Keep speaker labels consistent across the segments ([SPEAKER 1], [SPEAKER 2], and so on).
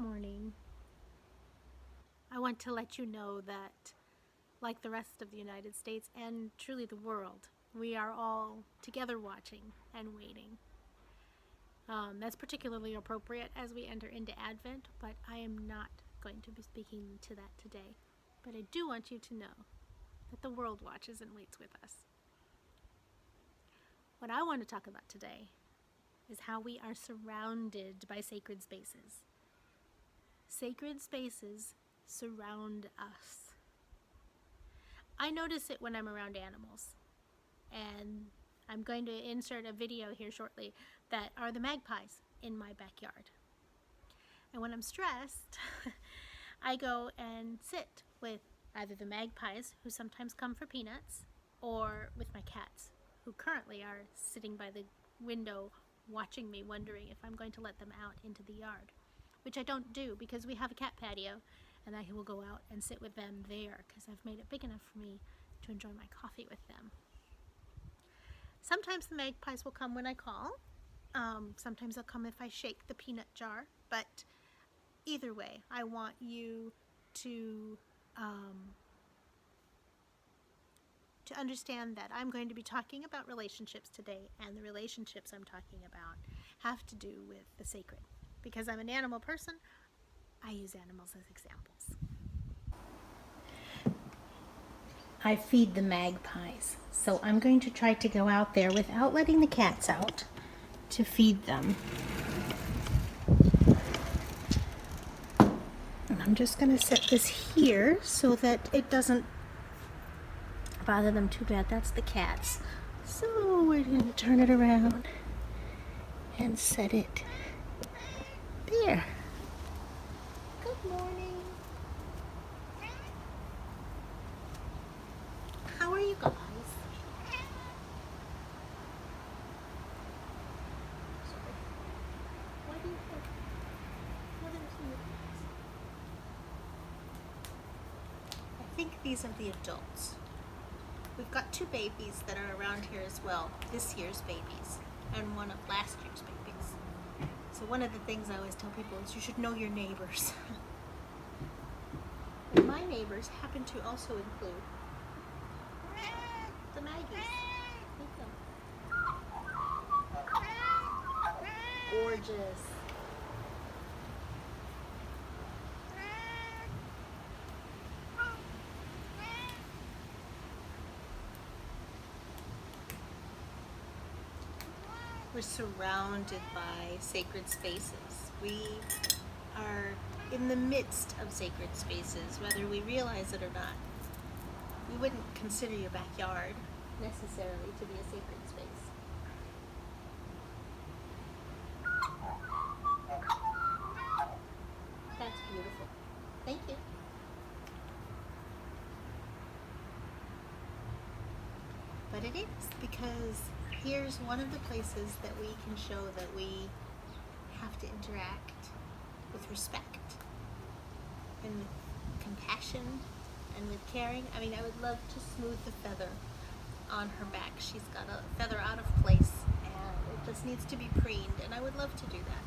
[SPEAKER 1] morning. I want to let you know that, like the rest of the United States and truly the world, we are all together watching and waiting. That's particularly appropriate as we enter into Advent, but I am not going to be speaking to that today. But I do want you to know that the world watches and waits with us. What I want to talk about today is how we are surrounded by sacred spaces. Sacred spaces surround us. I notice it when I'm around animals, and I'm going to insert a video here shortly that are the magpies in my backyard. And when I'm stressed, I go and sit with either the magpies, who sometimes come for peanuts, or with my cats, who currently are sitting by the window watching me, wondering if I'm going to let them out into the yard, which I don't do because we have a cat patio, and I will go out and sit with them there because I've made it big enough for me to enjoy my coffee with them. Sometimes the magpies will come when I call. Sometimes they'll come if I shake the peanut jar, but either way, I want you to understand that I'm going to be talking about relationships today, and the relationships I'm talking about have to do with the sacred. Because I'm an animal person, I use animals as examples. I feed the magpies, so I'm going to try to go out there without letting the cats out to feed them. And I'm just going to set this here so that it doesn't bother them too bad. That's the cats. So we're going to turn it around and set it there. Good morning. How are you guys? Sorry. Why do you think? I think these are the adults. We've got two babies that are around here as well, this year's babies, and one of last year's babies. So one of the things I always tell people is you should know your neighbors. And my neighbors happen to also include the Maggies. Meet them. Gorgeous. We're surrounded by sacred spaces. We are in the midst of sacred spaces, whether we realize it or not. We wouldn't consider your backyard necessarily to be a sacred space. That's beautiful. Thank you. But it is, because here's one of the places that we can show that we have to interact with respect and with compassion and with caring. I mean, I would love to smooth the feather on her back. She's got a feather out of place and it just needs to be preened, and I would love to do that.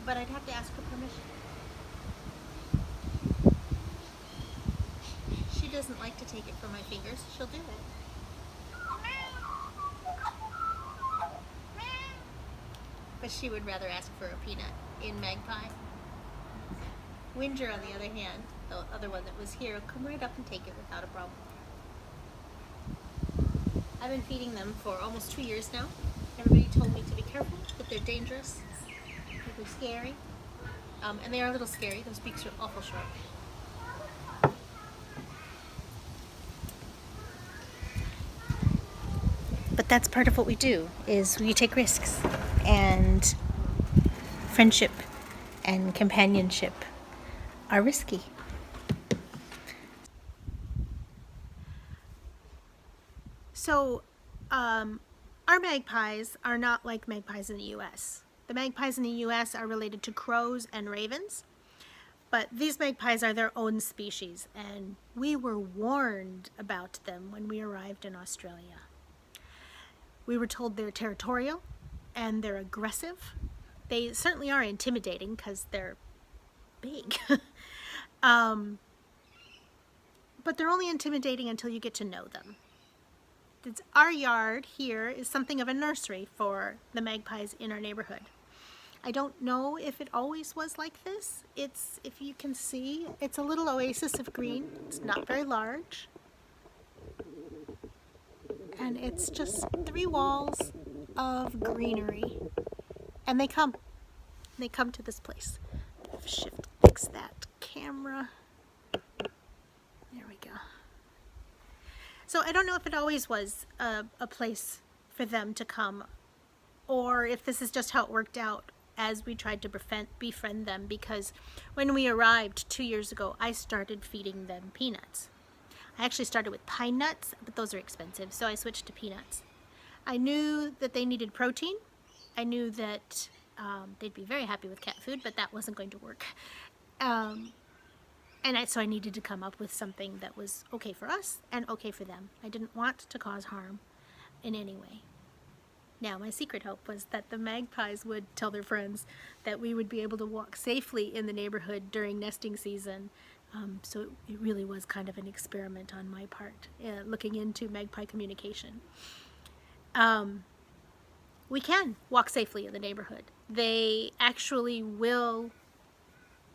[SPEAKER 1] But I'd have to ask her permission. She doesn't like to take it from my fingers. She'll do it. But she would rather ask for a peanut in Magpie. Winger, on the other hand, the other one that was here, will come right up and take it without a problem. I've been feeding them for almost 2 years now. Everybody told me to be careful, that they're dangerous, that they're scary. And they are a little scary. Those beaks are awful sharp. But that's part of what we do, is we take risks, and friendship and companionship are risky. So our magpies are not like magpies in the US. The magpies in the US are related to crows and ravens, but these magpies are their own species, and we were warned about them when we arrived in Australia. We were told they're territorial and they're aggressive. They certainly are intimidating because they're big. But they're only intimidating until you get to know them. Our yard here is something of a nursery for the magpies in our neighborhood. I don't know if it always was like this. It's, if you can see, it's a little oasis of green. It's not very large. And it's just 3 walls of greenery. And they come to this place. Fix that camera. There we go. So I don't know if it always was a place for them to come, or if this is just how it worked out as we tried to befriend them, because when we arrived 2 years ago, I started feeding them peanuts. I actually started with pine nuts, but those are expensive, so I switched to peanuts. I knew that they needed protein. I knew that they'd be very happy with cat food, but that wasn't going to work. So I needed to come up with something that was okay for us and okay for them. I didn't want to cause harm in any way. Now, my secret hope was that the magpies would tell their friends that we would be able to walk safely in the neighborhood during nesting season. So it really was kind of an experiment on my part, looking into magpie communication. We can walk safely in the neighborhood. They actually will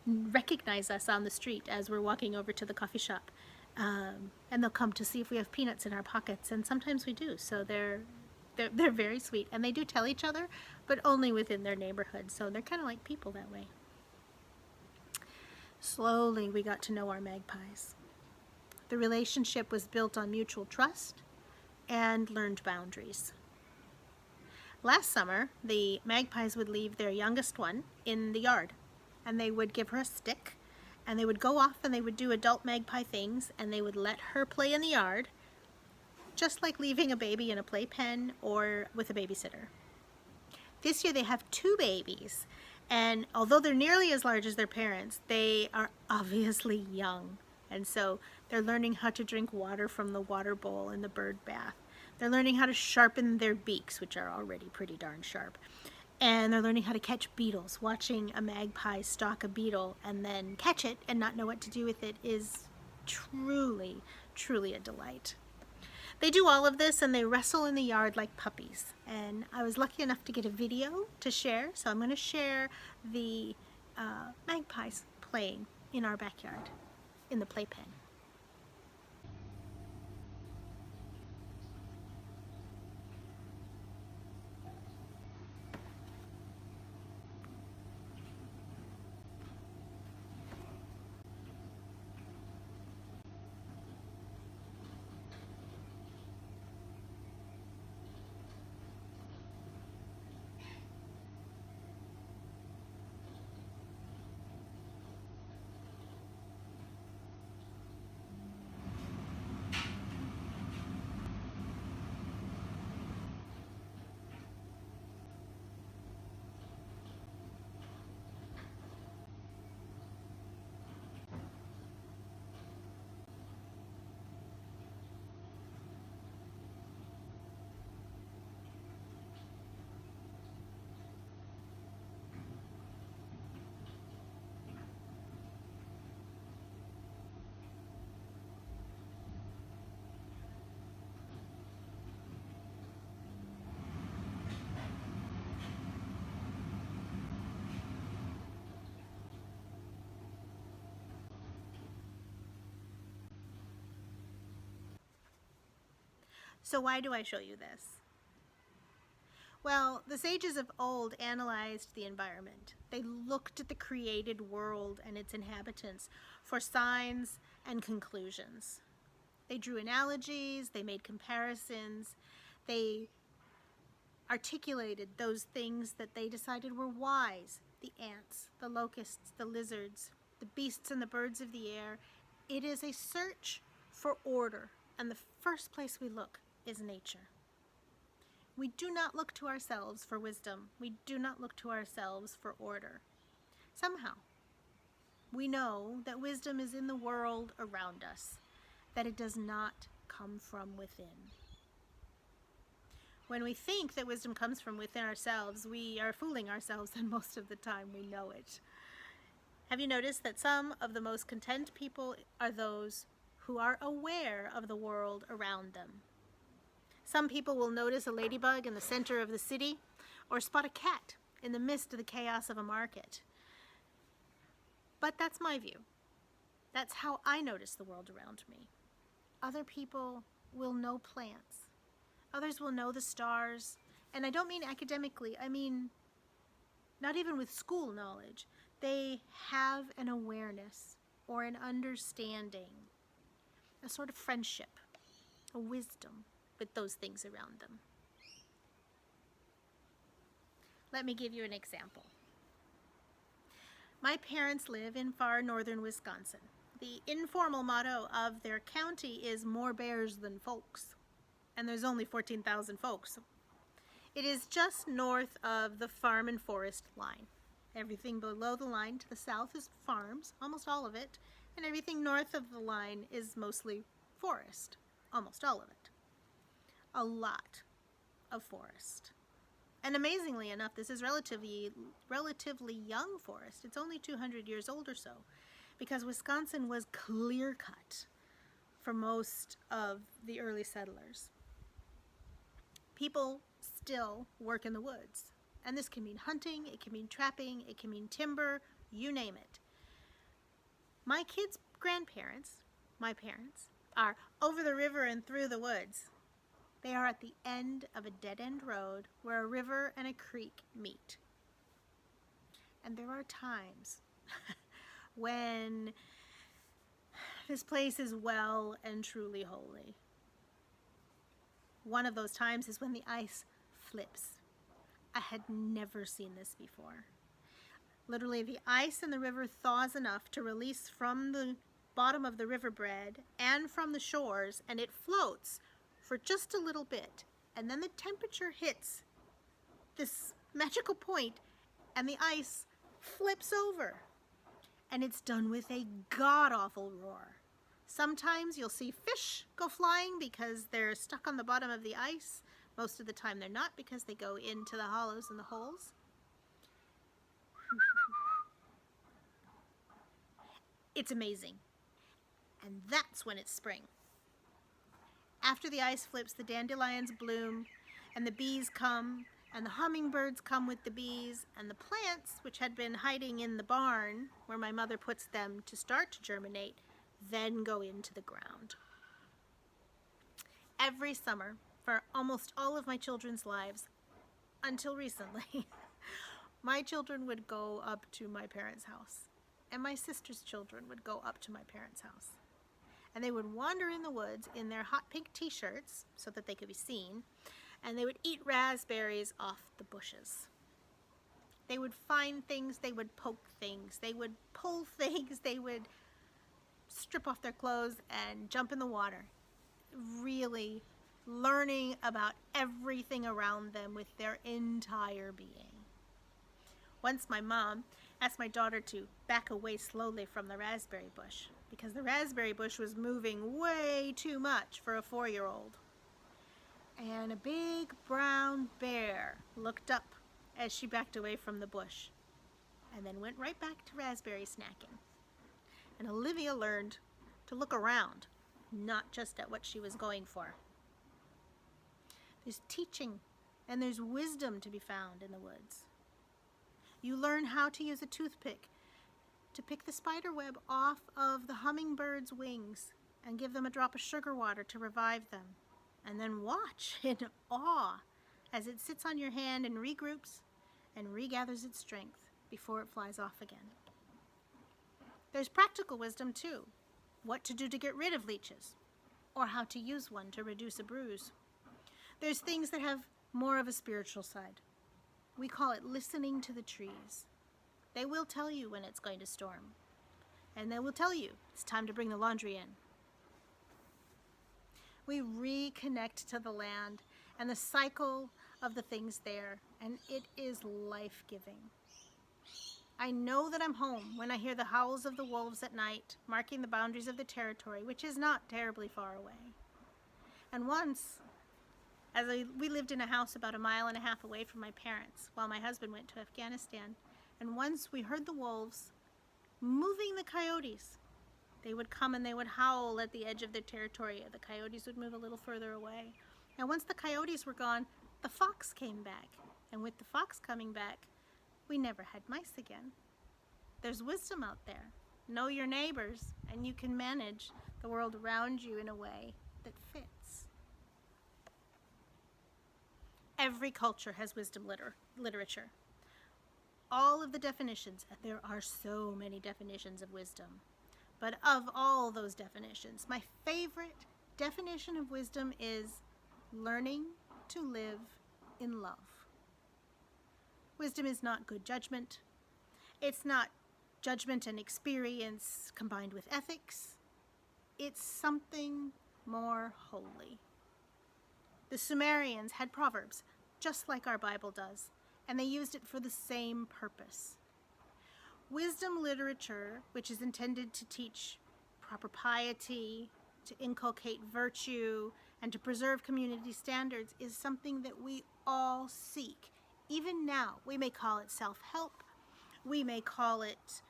[SPEAKER 1] recognize us on the street as we're walking over to the coffee shop. And they'll come to see if we have peanuts in our pockets, and sometimes we do. So they're very sweet, and they do tell each other, but only within their neighborhood. So they're kind of like people that way. Slowly, we got to know our magpies. The relationship was built on mutual trust and learned boundaries. Last summer, the magpies would leave their youngest one in the yard, and they would give her a stick, and they would go off and they would do adult magpie things, and they would let her play in the yard, just like leaving a baby in a playpen or with a babysitter. This year they have 2 babies, and although they're nearly as large as their parents, they are obviously young, and so they're learning how to drink water from the water bowl in the bird bath. They're learning how to sharpen their beaks, which are already pretty darn sharp, and they're learning how to catch beetles. Watching a magpie stalk a beetle and then catch it and not know what to do with it is truly, truly a delight. They do all of this, and they wrestle in the yard like puppies. And I was lucky enough to get a video to share, so I'm going to share the magpies playing in our backyard in the playpen. So why do I show you this? Well, the sages of old analyzed the environment. They looked at the created world and its inhabitants for signs and conclusions. They drew analogies, they made comparisons, they articulated those things that they decided were wise. The ants, the locusts, the lizards, the beasts and the birds of the air. It is a search for order, and the first place we look is nature. We do not look to ourselves for wisdom. We do not look to ourselves for order. Somehow, we know that wisdom is in the world around us, that it does not come from within. When we think that wisdom comes from within ourselves, we are fooling ourselves, and most of the time we know it. Have you noticed that some of the most content people are those who are aware of the world around them? Some people will notice a ladybug in the center of the city or spot a cat in the midst of the chaos of a market. But that's my view. That's how I notice the world around me. Other people will know plants. Others will know the stars. And I don't mean academically, I mean not even with school knowledge. They have an awareness or an understanding, a sort of friendship, a wisdom with those things around them. Let me give you an example. My parents live in far northern Wisconsin. The informal motto of their county is more bears than folks, and there's only 14,000 folks. It is just north of the farm and forest line. Everything below the line to the south is farms, almost all of it, and everything north of the line is mostly forest, almost all of it. A lot of forest. And amazingly enough, this is relatively young forest. It's only 200 years old or so, because Wisconsin was clear cut for most of the early settlers. People still work in the woods, and this can mean hunting, it can mean trapping, it can mean timber, you name it. My kids' grandparents, my parents, are over the river and through the woods. They are at the end of a dead-end road where a river and a creek meet. And there are times when this place is well and truly holy. One of those times is when the ice flips. I had never seen this before. Literally, the ice in the river thaws enough to release from the bottom of the riverbed and from the shores, and it floats for just a little bit, and then the temperature hits this magical point and the ice flips over, and it's done with a god-awful roar. Sometimes you'll see fish go flying because they're stuck on the bottom of the ice. Most of the time they're not, because they go into the hollows and the holes. It's amazing. And that's when it's spring. After the ice flips, the dandelions bloom, and the bees come, and the hummingbirds come with the bees, and the plants, which had been hiding in the barn, where my mother puts them to start to germinate, then go into the ground. Every summer, for almost all of my children's lives, until recently, my children would go up to my parents' house, and my sister's children would go up to my parents' house. And they would wander in the woods in their hot pink t-shirts so that they could be seen, and they would eat raspberries off the bushes. They would find things, they would poke things, they would pull things, they would strip off their clothes and jump in the water, really learning about everything around them with their entire being. Once my mom asked my daughter to back away slowly from the raspberry bush, because the raspberry bush was moving way too much for a 4-year-old. And a big brown bear looked up as she backed away from the bush, and then went right back to raspberry snacking. And Olivia learned to look around, not just at what she was going for. There's teaching and there's wisdom to be found in the woods. You learn how to use a toothpick to pick the spider web off of the hummingbird's wings and give them a drop of sugar water to revive them. And then watch in awe as it sits on your hand and regroups and regathers its strength before it flies off again. There's practical wisdom too. What to do to get rid of leeches, or how to use one to reduce a bruise. There's things that have more of a spiritual side. We call it listening to the trees. They will tell you when it's going to storm, and they will tell you it's time to bring the laundry in. We reconnect to the land and the cycle of the things there, and it is life-giving. I know that I'm home when I hear the howls of the wolves at night, marking the boundaries of the territory, which is not terribly far away. And once, we lived in a house about 1.5 miles away from my parents while my husband went to Afghanistan, and once we heard the wolves moving the coyotes. They would come and they would howl at the edge of their territory. The coyotes would move a little further away. And once the coyotes were gone, the fox came back. And with the fox coming back, we never had mice again. There's wisdom out there. Know your neighbors, and you can manage the world around you in a way that fits. Every culture has wisdom literature. All of the definitions, and there are so many definitions of wisdom, but of all those definitions, my favorite definition of wisdom is learning to live in love. Wisdom is not good judgment. It's not judgment and experience combined with ethics. It's something more holy. The Sumerians had proverbs, just like our Bible does, and they used it for the same purpose. Wisdom literature, which is intended to teach proper piety, to inculcate virtue, and to preserve community standards, is something that we all seek. Even now, we may call it self-help, we may call it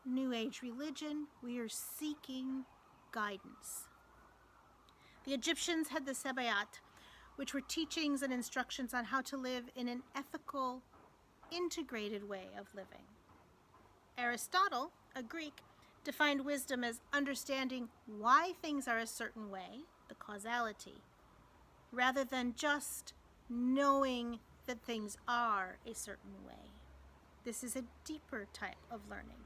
[SPEAKER 1] New Age religion. We are seeking guidance. The Egyptians had the Sebayat, which were teachings and instructions on how to live in an ethical, integrated way of living. Aristotle, a Greek, defined wisdom as understanding why things are a certain way, the causality, rather than just knowing that things are a certain way. This is a deeper type of learning.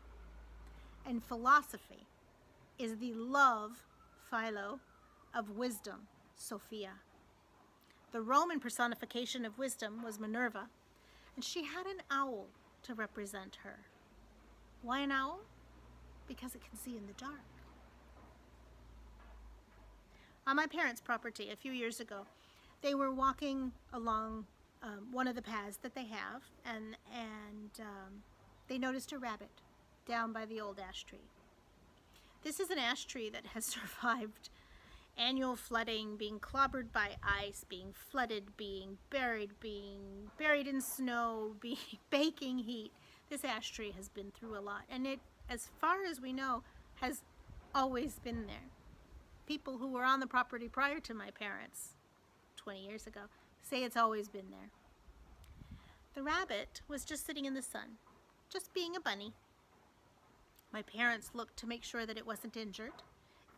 [SPEAKER 1] And philosophy is the love, philo, of wisdom, Sophia. The Roman personification of wisdom was Minerva, and she had an owl to represent her. Why an owl? Because it can see in the dark. On my parents' property a few years ago, they were walking along one of the paths that they have, and they noticed a rabbit down by the old ash tree. This is an ash tree that has survived annual flooding, being clobbered by ice, being flooded, being buried in snow, being baking heat. This ash tree has been through a lot, and it, as far as we know, has always been there. People who were on the property prior to my parents, 20 years ago, say it's always been there. The rabbit was just sitting in the sun, just being a bunny. My parents looked to make sure that it wasn't injured,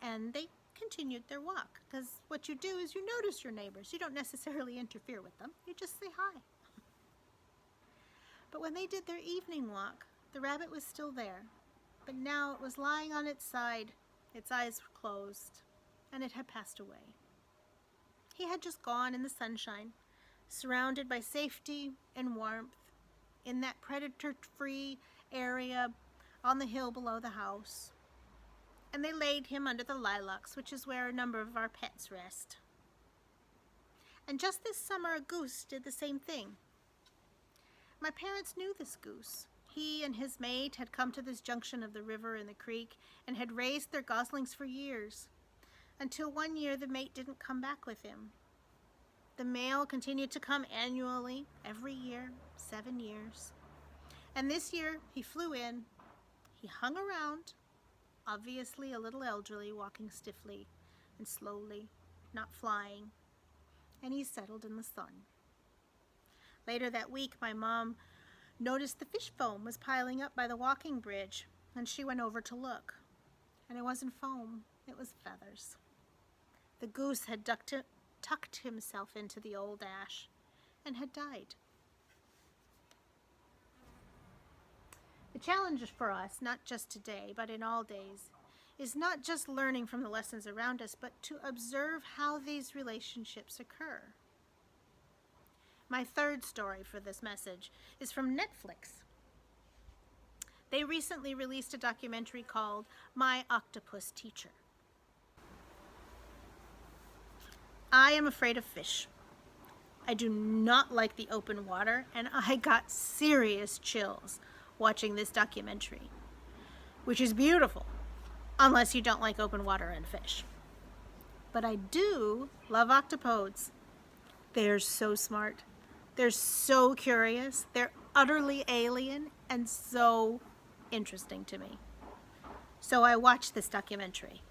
[SPEAKER 1] and they continued their walk, because what you do is you notice your neighbors. You don't necessarily interfere with them. You just say hi. But when they did their evening walk, the rabbit was still there, but now it was lying on its side, its eyes were closed, and it had passed away. He had just gone in the sunshine, surrounded by safety and warmth, in that predator-free area on the hill below the house. And they laid him under the lilacs, which is where a number of our pets rest. And just this summer, a goose did the same thing. My parents knew this goose. He and his mate had come to this junction of the river and the creek and had raised their goslings for years, until one year the mate didn't come back with him. The male continued to come annually, every year, 7 years. And this year, he flew in. He hung around, obviously a little elderly, walking stiffly and slowly, not flying. And he settled in the sun. Later that week, my mom noticed the fish foam was piling up by the walking bridge, and she went over to look. And it wasn't foam, it was feathers. The goose had tucked himself into the old ash and had died. The challenge for us, not just today, but in all days, is not just learning from the lessons around us, but to observe how these relationships occur. My third story for this message is from Netflix. They recently released a documentary called My Octopus Teacher. I am afraid of fish. I do not like the open water, and I got serious chills watching this documentary, which is beautiful, unless you don't like open water and fish. But I do love octopodes. They're so smart. They're so curious. They're utterly alien and so interesting to me. So I watched this documentary.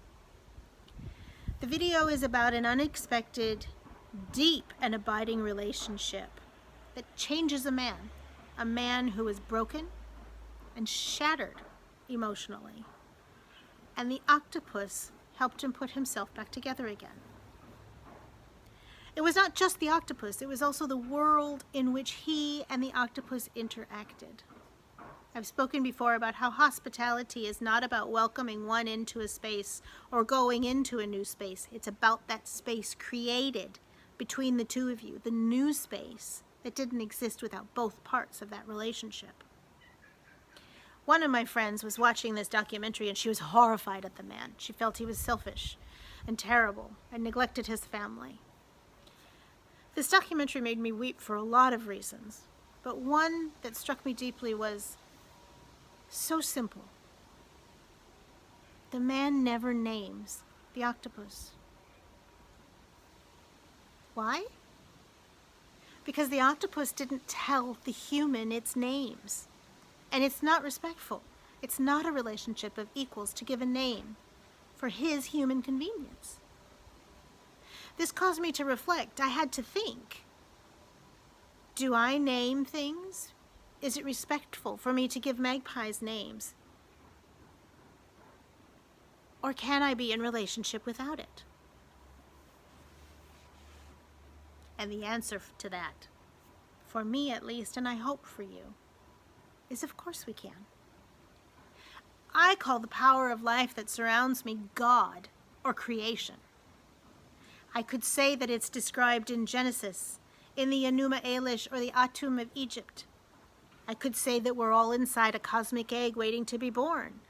[SPEAKER 1] The video is about an unexpected, deep and abiding relationship that changes a man who is broken and shattered emotionally. And the octopus helped him put himself back together again. It was not just the octopus, it was also the world in which he and the octopus interacted. I've spoken before about how hospitality is not about welcoming one into a space or going into a new space. It's about that space created between the two of you, the new space that didn't exist without both parts of that relationship. One of my friends was watching this documentary and she was horrified at the man. She felt he was selfish and terrible and neglected his family. This documentary made me weep for a lot of reasons, but one that struck me deeply was so simple. The man never names the octopus. Why? Because the octopus didn't tell the human its names. And it's not respectful. It's not a relationship of equals to give a name for his human convenience. This caused me to reflect. I had to think. Do I name things? Is it respectful for me to give magpies names? Or can I be in relationship without it? And the answer to that, for me at least, and I hope for you, is of course we can. I call the power of life that surrounds me God, or creation. I could say that it's described in Genesis, in the Enuma Elish or the Atum of Egypt. I could say that we're all inside a cosmic egg waiting to be born.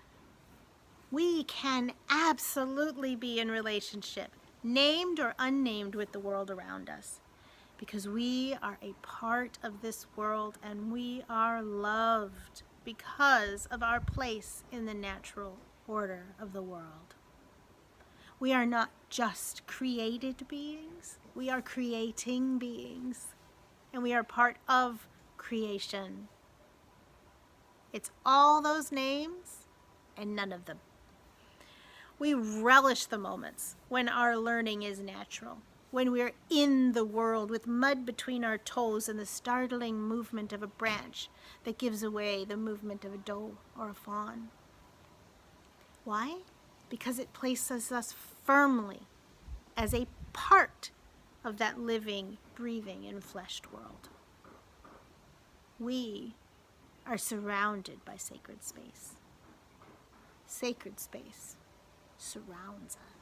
[SPEAKER 1] We can absolutely be in relationship, named or unnamed, with the world around us, because we are a part of this world and we are loved because of our place in the natural order of the world. We are not just created beings, we are creating beings, and we are part of creation. It's all those names and none of them. We relish the moments when our learning is natural, when we're in the world with mud between our toes and the startling movement of a branch that gives away the movement of a doe or a fawn. Why? Because it places us firmly as a part of that living, breathing, enfleshed world. We are surrounded by sacred space. Sacred space surrounds us.